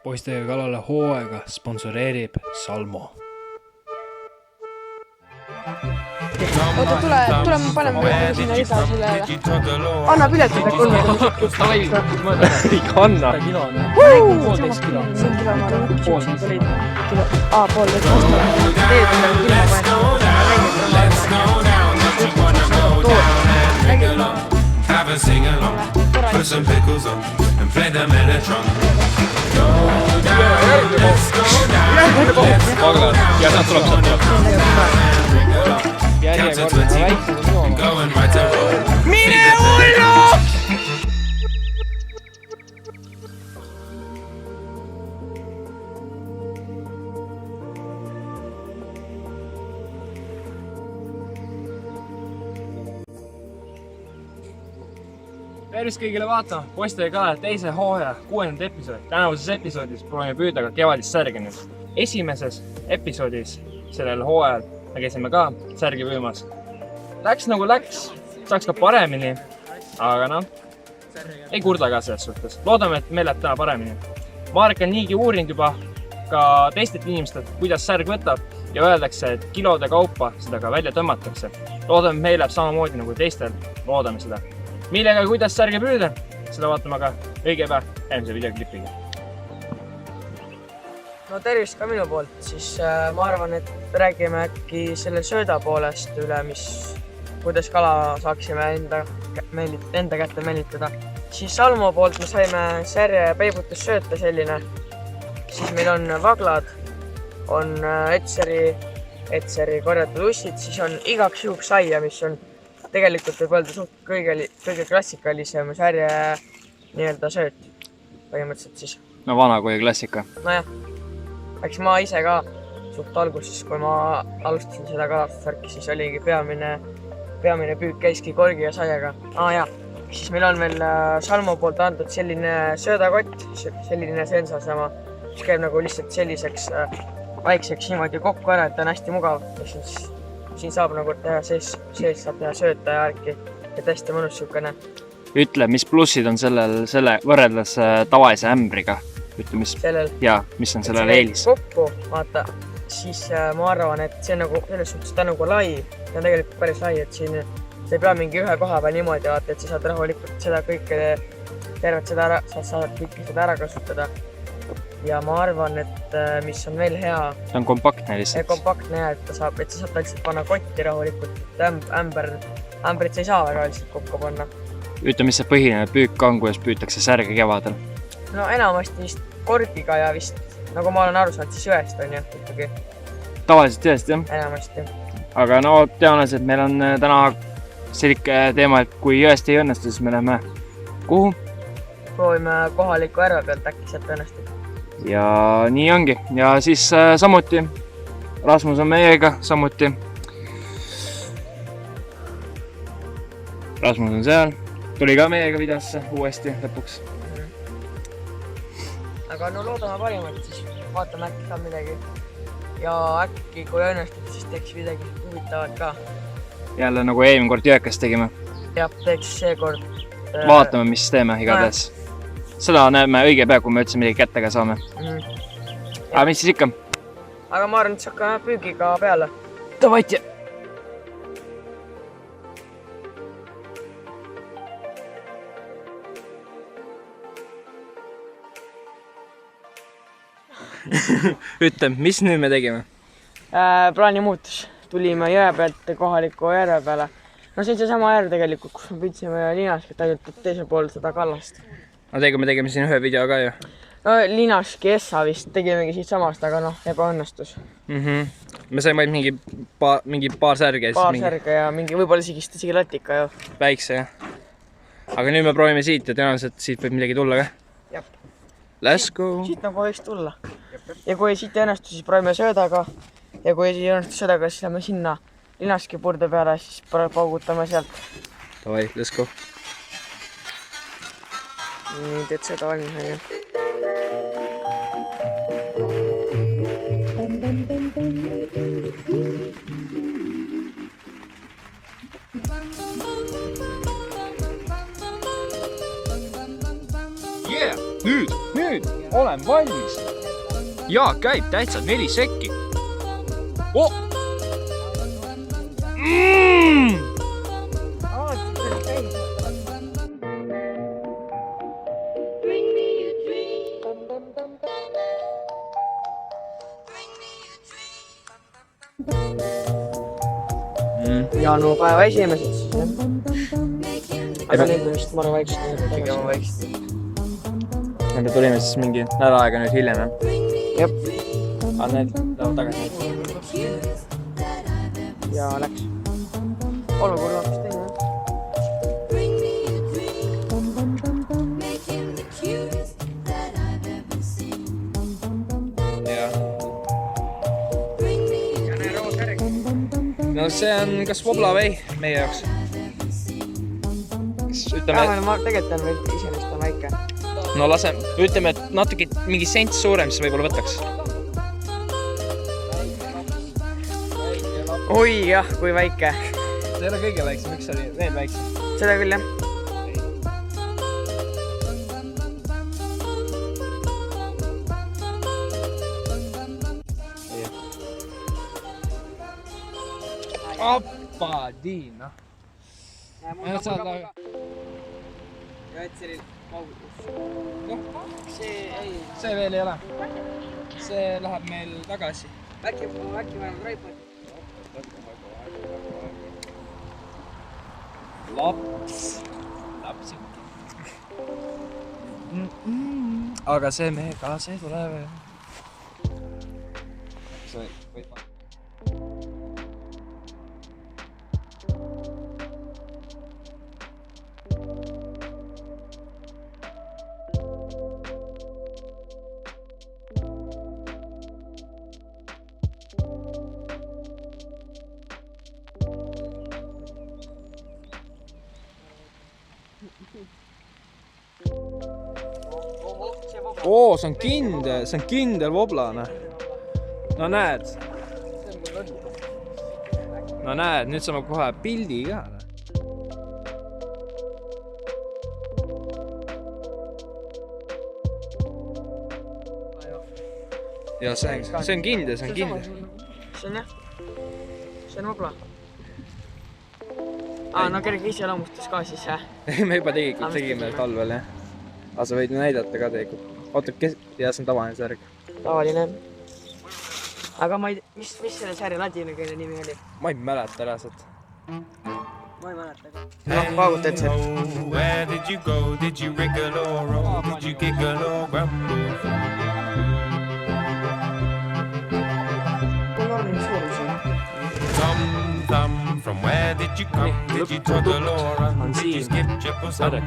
Poistega kalale hooaega sponsoreerib Salmo. Oota, tule me paneme sinna lisa sellele. Anna piletada 30. Anna! Poolteist kilo. See on kilo, ma arvan. Kilo. Poolteist Have a sing along, put some pickles on, and play the Mellotron. Go down, let's go down, let's go down. Count to 20, and going right to roll. Mine hullu! Tervist kõigile vaatama Poistega kalale teise hooaja 6. episoodi. Tänavuses episoodis proovime püüda ka kevadist särgi nüüd. Esimeses episoodis sellel hooajal me käisime ka särgi püümas. Läks nagu läks, saaks ka paremini, aga noh, ei kurda ka selles suhtes. Loodame, et meil läheb täna paremini. Marek on niigi uurinud juba ka teistelt inimestelt, kuidas särg võtab ja öeldakse, et kilode kaupa seda ka välja tõmmatakse. Loodame, et meil läheb samamoodi nagu teistel, loodame seda. Millega kuidas särge püüda, seda vaatame ka õige päev eelmise videoklipiga. No tervist ka minu poolt, siis ma arvan, et räägime äkki selle sööda poolest üle, kuidas kala saaksime enda kätte meelitada. Siis Salmo poolt me saime särje peibutussööta selline. Siis meil on vaglad, on etseri korjatud ussid, siis on igaks juhuks saia, mis on tegelikult võib öelda suht kõige klassikalisem särje nii-öelda sööt põhimõtteliselt siis. No vana kui klassika. Nojah, eks ma ise ka suht alguses, kui ma alustasin seda kalastusvärki, siis oligi peamine püük käiski korgi ja saiaga. Siis meil on veel Salmo poolt antud selline söödakott, selline sensasema, mis käib nagu lihtsalt selliseks väikseks niimoodi kokku ära, et on hästi mugav. Siin saab nagu teha sees saab teha sööta ja ärki, et hästi mõnus siukene. Ütle, mis plussid on selle võrreldes tavalise ämbriga? Ütle, mis on sellel eelis? Kokku, vaata, siis ma arvan, et see on nagu selles suhtes ta nagu lai. See on tegelikult päris lai, et siin sa ei pea mingi ühe koha peal niimoodi vaata, et sa saad rahulikult seda kõike, sa saad kõike seda ära kasutada. Ja ma arvan, et mis on veel hea. See on kompaktne lihtsalt. Kompaktne hea, et sa saad lihtsalt panna kotti rahulikult, et ämbrit sa ei saa väga lihtsalt kokku panna. Ütle, mis see põhine püük on, kuidas püütakse särge kevadel? No enamasti vist korgiga ja vist, nagu ma olen aru saanud, siis jõest on ju ikkagi. Tavaliselt jõest, jah? Enamasti. Aga no teadnud, et meil on täna selline teema, et kui jõest ei õnnestu, siis me läheme kuhu? Proovime kohaliku järve pealt äkki sealt õnnestub. Ja nii ongi. Ja siis samuti Rasmus on meiega samuti. Rasmus on seal. Tuli ka meiega videosse uuesti lõpuks. Aga no loodame parimat, siis vaatame äkki saab midagi. Ja äkki kui õnnestub, siis teeks midagi huvitavat ka. Jälle nagu eelmine kord jõekas tegime. Jah, teeks seekord. Vaatame, mis teeme igatahes. Seda näeme õige pea, kui me üldse midagi kättega saame. Aga mis siis ikka? Aga ma arvan, et see hakkame püügiga peale. Davait! Ütle, mis nüüd me tegime? Plaani muutus. Tulime jõe pealt kohaliku järve peale. No see on seesama järv tegelikult, kus me püüdsime Linaskit ainult teisel pool seda kallast. No me tegime siin ühe video ka ju. No Linaski Essa vist tegimegi siit samast, aga noh, ebaõnnestus. Me saime mingi paar särge. Paar särge ja mingi võib-olla isegi latika ju. Väikse jah. Aga nüüd me proovime siit ja tõenäoliselt siit võib midagi tulla ka. Jep. Let's go! Siit nagu võiks tulla. Ja kui siit ei õnnestu, siis proovime söödaga. Ja kui ei õnnestu söödaga, siis lähme sinna Linaski purde peale, siis paugutame sealt. Davai, let's go! Nii, teed seda valmis, on ju. Yeah! Nüüd! olen valmis. Jaak käib täitsa 4 sekki. Oh! Jaanupäeva esimesed. Aga need on vist maru vaikselt. Tegema vaikselt. Me tulime siis mingi nädal aega nüüd hiljem, jah? Jep. Aga need lähevad tagasi. Ja läks. Olukord hoopis teine. No see on kas Vobla või meie jaoks. Ütleme, ma tegelikult on veel iseenesest on väike. No lase, ütleme, et natuke mingi sent suurem, siis võib-olla võtaks. Oi jah, kui väike. See ei ole kõige väiksem, üks oli veel väiksem. Seda küll jah. Appa, Diina. Ja et selline paugutus. See veel ei ole. See läheb meil tagasi. Äkki vähemalt raipad. Laps. Aga see mehega, see tuleb. See võid vaadata. Oo, see on kindel voblane. No näed. No näed, nüüd saame kohe pildi ka. Ja see on kindel, see on kindel. See on jah. See on vobla. No kerge iseloomustus ka siis, jah? Me juba tegime talvel, jah. Aga sa võid näidata ka tegelikult. Oota, ja see on tavaline särg. Tavaline. Aga ma ei tea, mis selle särgi ladinakeele nimi oli? Ma ei mäleta reaalselt. Ma ei mäleta ka. Noh, paagutad see. Where did you go? Did you wriggle or roll? Did you giggle or grumble? Kui normaalne suurus on. Thumb, from where did you come? Did you toggle or run? Did you skip, jump or something?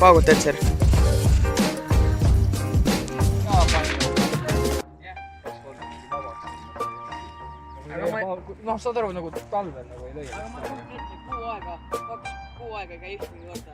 Paagutad seal. Noh, saad aru nagu talvel nagu ei lõi. Aga ma olen kuu aega ei käi ühtegi korda.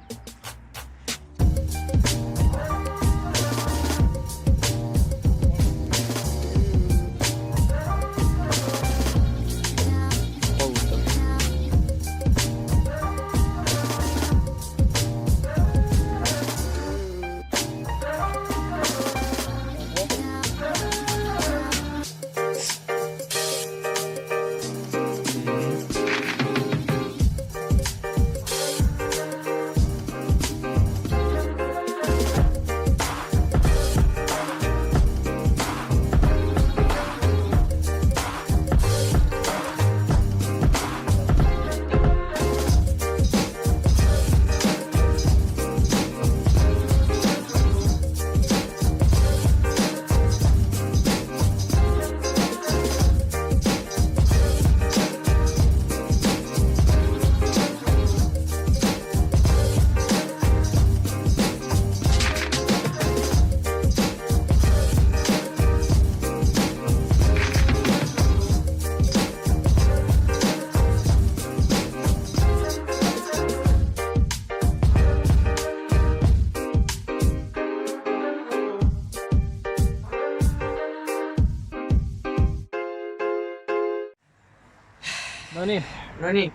Nonii, Nonii,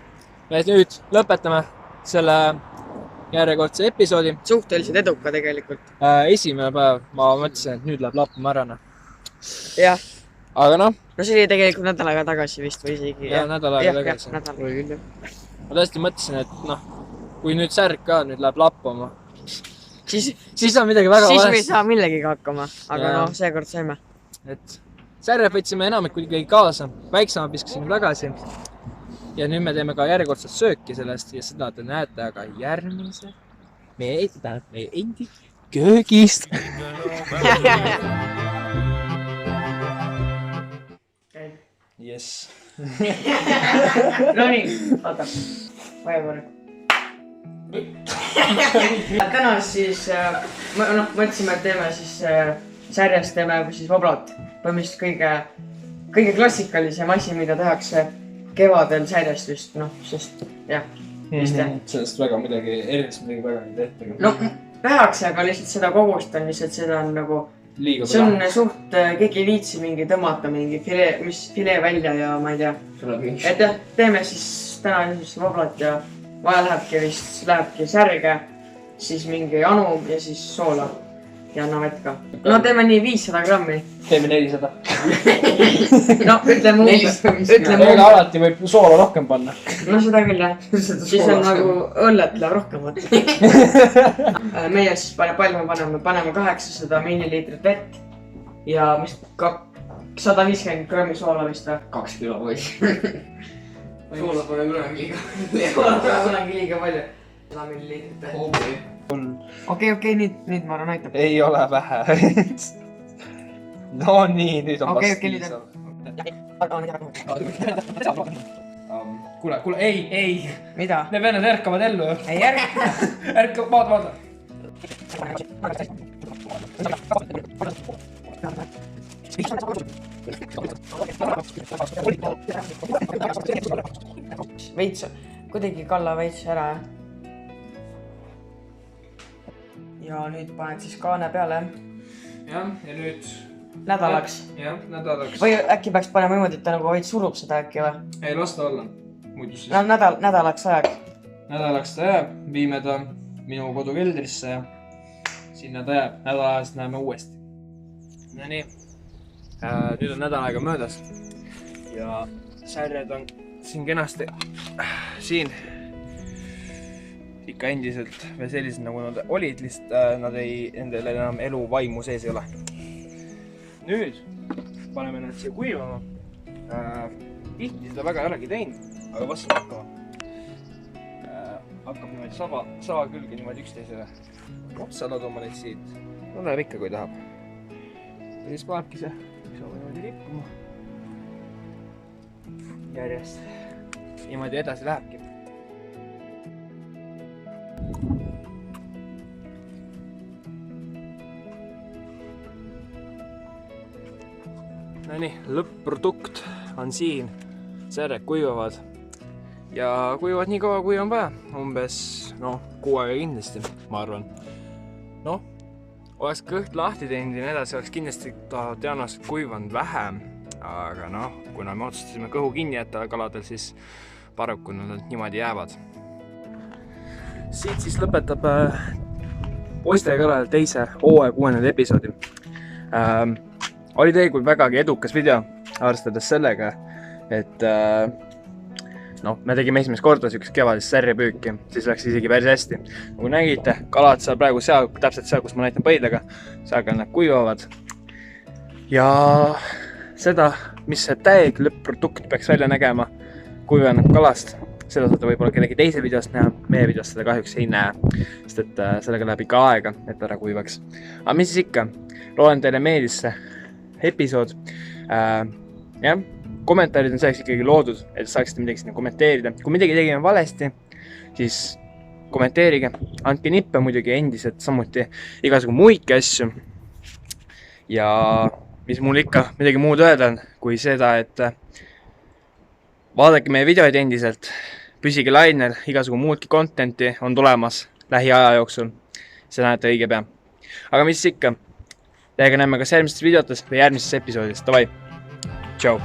me nüüd lõpetame selle järjekordse episoodi. suhteliselt eduka tegelikult. Esimene päev ma mõtlesin, et nüüd läheb lappama ära. Jah. Aga noh. No see oli tegelikult nädal aega tagasi vist või isegi. Ja nädal aega tagasi. Jah, nädal või küll. Ma tõesti mõtlesin, et noh, kui nüüd särk ka nüüd läheb lappama, siis on midagi väga siis me ei saa millegiga hakkama, aga noh, seekord saime. Et särjad võtsime enamik ikkagi kaasa, väiksema piskasime tagasi ja nüüd me teeme ka järjekordset sööki sellest ja seda te näete aga järgmise meie endi köögist. Yes. Nonii, oota, vaja korra. Täna siis, mõtlesime, et teeme siis särjast teeme siis voblat. Põhimõtteliselt kõige klassikalisem asi, mida tehakse kevadel särjast just, sest jah, vist jah. Sellest väga midagi, erilist midagi väga ei tehta. No, tehakse, aga lihtsalt seda kogust on lihtsalt, seda on nagu liiga see on suht, keegi ei viitsi mingi tõmmata mingi filee välja ja ma ei tea. Et jah, teeme siis täna siis voblat ja vaja lähebki särge, siis mingi anu ja siis soola ja anna vett ka. No teeme nii 500 grammi. Teeme 400. No ütleme Ega alati võib soola rohkem panna. No seda küll jah. Siis on nagu õllet läheb rohkem võtta. Meie siis palju me paneme 800 milliliitrit vett ja mis 150 grammi soola vist või? 2 kilo või? Soola pole kunagi liiga palju. 100 milliliitrit vett. Okei, nüüd ma arvan aitab. Ei ole vähe. No nii, nüüd on vast piisav. Kuule, ei. Mida? Need vennad ärkavad ellu. Ei ärka. Ärka, vaata. Veits, kuidagi kalla veits ära. Ja nüüd paned siis kaane peale. Ja nüüd nädalaks. Jah, nädalaks. Või äkki peaks panema niimoodi, et ta nagu veits surub seda äkki või? Ei, las ta olla. No nädalaks ajaks. Nädalaks ta jääb, viime ta minu kodukeldrisse ja sinna ta jääb. Nädalast näeme uuesti. No nii. Nüüd on nädal aega möödas ja särjed on siin kenasti siin ikka endiselt veel sellised nagu nad olid, lihtsalt nendel enam elu vaimu sees ei ole. Nüüd paneme nad siia kuivama. Tihti seda väga ei olegi teinud, aga vastu hakkama. Hakkab niimoodi saba külge niimoodi üksteisele otsa laduma neid siit. No läheb ikka, kui tahab. Ja siis panebki see saba niimoodi rippuma. Järjest. Niimoodi edasi lähebki. Nonii, lõpp-produkt on siin. Särjed kuivavad. Ja kuivavad nii kaua, kui on vaja. Umbes, kuu aega kindlasti, ma arvan. Oleks kõht lahti teinud ja nii edasi, oleks kindlasti tõenäoliselt kuivanud vähem. Aga kuna me otsustasime kõhu kinni jätta kaladel, siis paraku nad niimoodi jäävad. Siit siis lõpetab poiste kalal teise hooaja 6. episoodi. Oli tegelikult vägagi edukas video, arvestades sellega, et me tegime esimest korda sükest kevadist särjepüüki, siis läks isegi päris hästi. Nagu nägite, kalad seal praegu täpselt seal, kus ma näitan põidega, seal ka nad kuivavad. Ja seda, mis see täieg lõpp-produkt peaks välja nägema, kuivaneb kalast, seda saate võib-olla kellegi teise videost näha, meie videost seda kahjuks ei näe, sest et sellega läheb ikka aega, et ära kuivaks. Aga mis siis ikka, loodan teile meeldis see episood. Kommentaarid on selleks ikkagi loodud, et saaksite midagi sinna kommenteerida. Kui midagi tegime valesti, siis kommenteerige. Andke nippe muidugi endiselt samuti igasugu muidki asju. Ja mis mul ikka midagi muud öelda on, kui seda, et vaadake meie videoid endiselt, püsige lainel, igasugu muudki contenti on tulemas lähiaja jooksul. See näete õige pea. Aga mis ikka, teiega näeme kas järgmistes videotes või järgmises episoodis. Davai, tšau!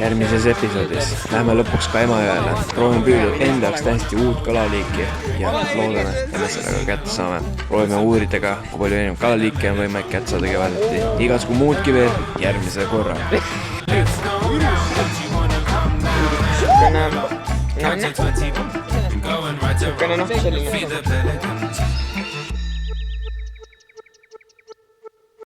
järgmises episoodis lähme lõpuks ka Emajõele. Proovime püüda enda jaoks täiesti uut kalaliiki ja loodame, et me selle ka kätte saame. Proovime uurida ka, kui palju enam kalaliiki on võimalik kätte saada kevadeti. Igasugune muudki veel järgmise korra. Selline